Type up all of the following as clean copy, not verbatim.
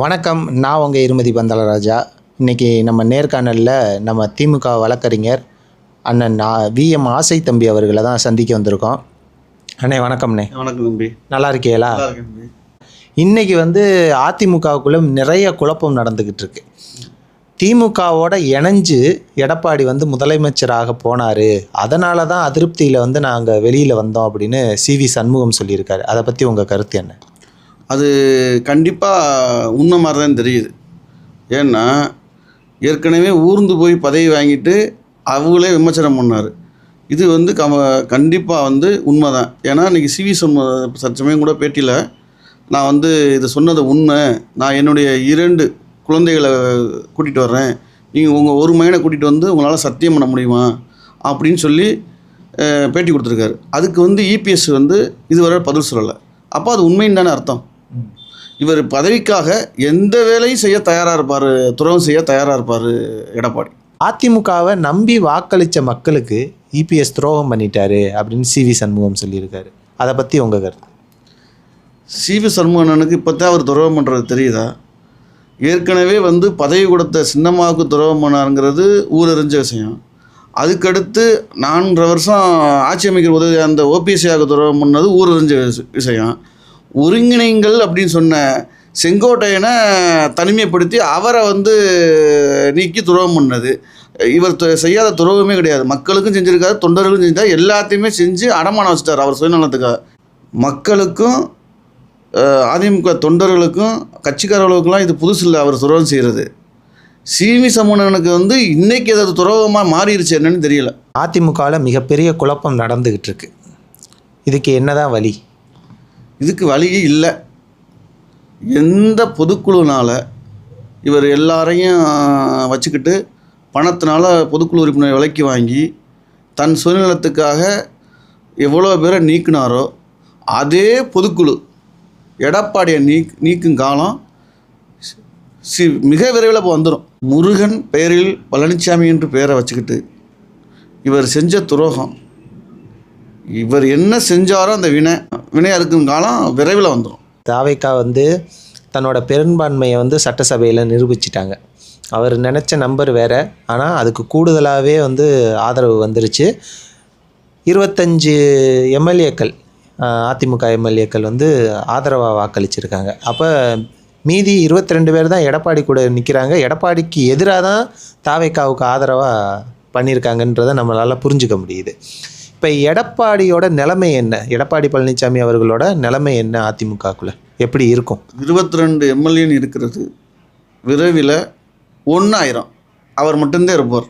வணக்கம். நான் உங்கள் இருமதி பந்தலராஜா. இன்றைக்கி நம்ம நேர்காணலில் நம்ம திமுக வழக்கறிஞர் அண்ணன் விஎம் ஆசை தம்பி அவர்களை தான் சந்திக்க வந்திருக்கோம். அண்ணே வணக்கம்ண்ணே. வணக்கம் தம்பி. நல்லா இருக்கீங்களா? இன்றைக்கி அதிமுகவுக்குள்ளே நிறைய குழப்பம் நடந்துக்கிட்டு இருக்கு. திமுகவோட இணைஞ்சு எடப்பாடி முதலமைச்சராக போனார், அதனால தான் அதிருப்தியில் நாங்கள் வெளியில் வந்தோம் அப்படின்னு சிவி சண்முகம் சொல்லியிருக்காரு. அதை பற்றி உங்கள் கருத்து என்ன? அது கண்டிப்பாக உண்மை மாதிரி தான் தெரியுது. ஏன்னா ஏற்கனவே ஊர்ந்து போய் பதவி வாங்கிட்டு அவங்களே விமர்சனம் பண்ணார். இது கண்டிப்பாக உண்மை தான். ஏன்னா இன்றைக்கி சிவி சமயம் கூட பேட்டியில் நான் இதை சொன்னது உண்மை, நான் என்னுடைய 2 குழந்தைகளை கூட்டிகிட்டு வர்றேன், நீங்கள் உங்கள் ஒரு மகனை கூட்டிகிட்டு உங்களால் சத்தியம் பண்ண முடியுமா அப்படின்னு சொல்லி பேட்டி கொடுத்துருக்காரு. அதுக்கு இபிஎஸ் இதுவரை பதில் சொல்லலை. அப்போ அது உண்மைன்னு தானே அர்த்தம். இவர் பதவிக்காக எந்த வேலையும் செய்ய தயாராக இருப்பார், துரோகம் செய்ய தயாராக இருப்பார் எடப்பாடி. அதிமுகவை நம்பி வாக்களித்த மக்களுக்கு இபிஎஸ் துரோகம் பண்ணிட்டாரு அப்படின்னு சிவி சண்முகம் சொல்லியிருக்காரு. அதை பற்றி உங்கள் கருத்து? சிவி சண்முகனுக்கு இப்போ தான் அவர் துரோகம் பண்ணுறது தெரியுதா? ஏற்கனவே பதவி கொடுத்த சின்னம்மாவுக்கு துரோகம் பண்ணாருங்கிறது ஊரறிஞ்ச விஷயம். அதுக்கடுத்து 4.5 வருஷம் ஆட்சி அமைக்கிற உதவி அந்த ஓபிஎஸ்சியாக துரோகம் பண்ணது ஊரறிஞ்ச விஷயம். ஒருங்கிணைங்கள் அப்படின்னு சொன்ன செங்கோட்டையனை தனிமைப்படுத்தி அவரை நீக்கி துரோகம் பண்ணது. இவர் செய்யாத துரோகமே கிடையாது. மக்களுக்கும் செஞ்சுருக்காரு, தொண்டர்களும் செஞ்சார், எல்லாத்தையுமே செஞ்சு அடமானம் வச்சுட்டார் அவர் சுயநலத்துக்காக. மக்களுக்கும் அதிமுக தொண்டர்களுக்கும் கட்சிக்காரர்களுக்கெல்லாம் இது புதுசு இல்லை அவர் துரோகம் செய்கிறது. சிவி சமூகனுக்கு இன்றைக்கி ஏதாவது துரோகமாக மாறிடுச்சு என்னன்னு தெரியல. அதிமுகவில் மிகப்பெரிய குழப்பம் நடந்துக்கிட்டு இருக்கு. இதுக்கு என்னதான் வழி? இதுக்கு வழியே இல்லை. எந்த பொதுக்குழுனால் இவர் எல்லாரையும் வச்சுக்கிட்டு பணத்தினால பொதுக்குழு உறுப்பினர் விலைக்கு வாங்கி தன் சுயநலத்துக்காக எவ்வளோ பேரை நீக்கினாரோ அதே பொதுக்குழு எடப்பாடியை நீக்கும் காலம் மிக விரைவில் இப்போ வந்துடும். முருகன் பெயரில் பழனிசாமி என்று பெயரை வச்சுக்கிட்டு இவர் செஞ்ச துரோகம், இவர் என்ன செஞ்சாரோ அந்த வினையாக இருக்கும் காலம் விரைவில் வந்துடும். தாவேக்கா தன்னோட பெரும்பான்மையை சட்டசபையில் நிரூபிச்சிட்டாங்க. அவர் நினச்ச நம்பர் வேறு, ஆனால் அதுக்கு கூடுதலாகவே ஆதரவு வந்துருச்சு. 25 எம்எல்ஏக்கள், அதிமுக எம்எல்ஏக்கள் ஆதரவாக வாக்களிச்சிருக்காங்க. அப்போ மீதி 22 பேர் தான் எடப்பாடி கூட நிற்கிறாங்க. எடப்பாடிக்கு எதிராக தான் தாவேக்காவுக்கு ஆதரவாக பண்ணியிருக்காங்கன்றதை நம்மளால் புரிஞ்சுக்க முடியுது. இப்போ எடப்பாடியோட நிலைமை என்ன? எடப்பாடி பழனிசாமி அவர்களோட நிலைமை என்ன? அதிமுகக்குள்ளே எப்படி இருக்கும்? 22 எம்எல்ஏன்னு இருக்கிறது விரைவில் 1 அவர் மட்டும்தான் இருப்பார்.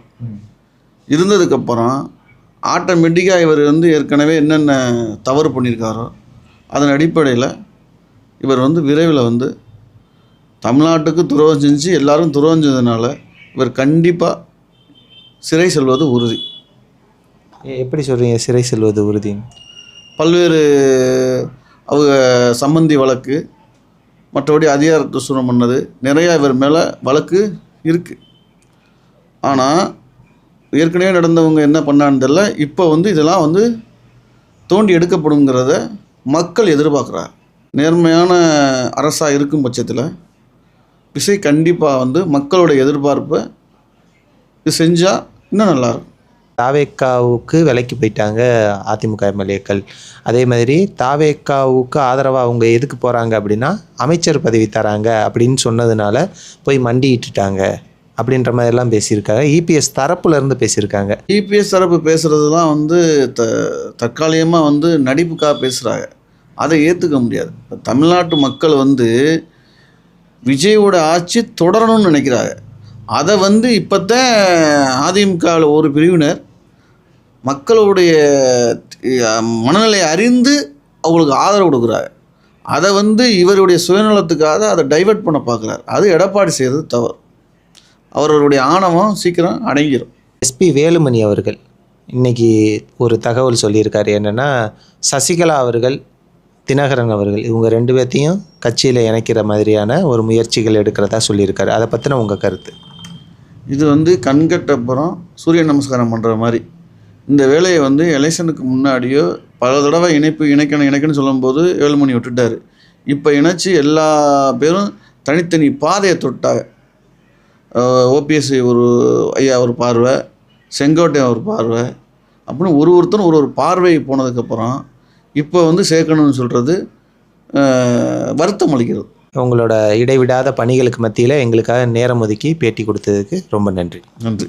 இருந்ததுக்கப்புறம் ஆட்டோமேட்டிக்காக இவர் ஏற்கனவே என்னென்ன தவறு பண்ணியிருக்காரோ அதன் அடிப்படையில் இவர் விரைவில் தமிழ்நாட்டுக்கு துரோகம் செஞ்சு எல்லாரும் துரோகம் செஞ்சதுனால இவர் கண்டிப்பாக சிறை செல்வது உறுதி. எப்படி சொல்கிறீங்க சிறை செல்வது உறுதி? பல்வேறு அவங்க சம்பந்தி வழக்கு, மற்றபடி அதிகார துஷ்பிரயோகம் பண்ணது நிறையா இவர் மேலே வழக்கு இருக்குது. ஆனால் ஏற்கனவே நடந்தவங்க என்ன பண்ணான்னு தெரியல. இப்போ இதெல்லாம் தோண்டி எடுக்கப்படுங்கிறத மக்கள் எதிர்பார்க்குறார். நேர்மையான அரசாக இருக்கும் பட்சத்தில் விசை கண்டிப்பாக மக்களோட எதிர்பார்ப்பை இது செஞ்சால் இன்னும் நல்லாயிருக்கும். தாவேக்காவுக்கு விலைக்கு போயிட்டாங்க அதிமுக எம்எல்ஏக்கள். அதே மாதிரி தாவேக்காவுக்கு ஆதரவாக அவங்க எதுக்கு போகிறாங்க அப்படின்னா அமைச்சர் பதவி தராங்க அப்படின்னு சொன்னதுனால போய் மண்டிட்டுட்டாங்க அப்படின்ற மாதிரிலாம் பேசியிருக்காங்க. இபிஎஸ் தரப்புலேருந்து பேசியிருக்காங்க. இபிஎஸ் தரப்பு பேசுகிறதுலாம் தற்காலிகமாக நடிப்புக்காக பேசுகிறாங்க. அதை ஏற்றுக்க முடியாது. இப்போ தமிழ்நாட்டு மக்கள் விஜயோட ஆட்சி தொடரணும்னு நினைக்கிறாங்க. அதை இப்போத்தான் அதிமுகவில் ஒரு பிரிவினர் மக்களுடைய மனநிலையை அறிந்து அவங்களுக்கு ஆதரவு கொடுக்குறாங்க. அதை இவருடைய சுயநலத்துக்காக அதை டைவெர்ட் பண்ண பார்க்குறாரு. அது எடப்பாடி செய்கிறது தவறு. அவர்களுடைய ஆணவம் சீக்கிரம் அடங்கிடும். எஸ்பி வேலுமணி அவர்கள் இன்றைக்கி ஒரு தகவல் சொல்லியிருக்காரு. என்னென்னா சசிகலா அவர்கள், தினகரன் அவர்கள் இவங்க 2 பேர்த்தையும் கட்சியில் இணைக்கிற மாதிரியான ஒரு முயற்சிகள் எடுக்கிறதா சொல்லியிருக்காரு. அதை பற்றின உங்கள் கருத்து? இது கண்கட்டப்புறம் சூரிய நமஸ்காரம் பண்ணுற மாதிரி. இந்த வேலையை எலெக்ஷனுக்கு முன்னாடியோ பல தடவை இணைக்கணும்னு சொல்லும்போது வேலுமணி விட்டுட்டார். இப்போ இணைச்சி எல்லா பேரும் தனித்தனி பாதையை தொட்டாங்க. ஓபிஎஸ் ஒரு ஐயா ஒரு பார்வை, செங்கோட்டையன் ஒரு பார்வை, அப்படின்னு ஒருத்தரும் ஒரு பார்வை போனதுக்கப்புறம் இப்போ வந்து சேர்க்கணும்னு சொல்கிறது வருத்தம் அளிக்கிறது. உங்களோட இடைவிடாத பணிகளுக்கு மத்தியில் எங்களுக்காக நேரம் ஒதுக்கி பேட்டி கொடுத்ததுக்கு ரொம்ப நன்றி. நன்றி.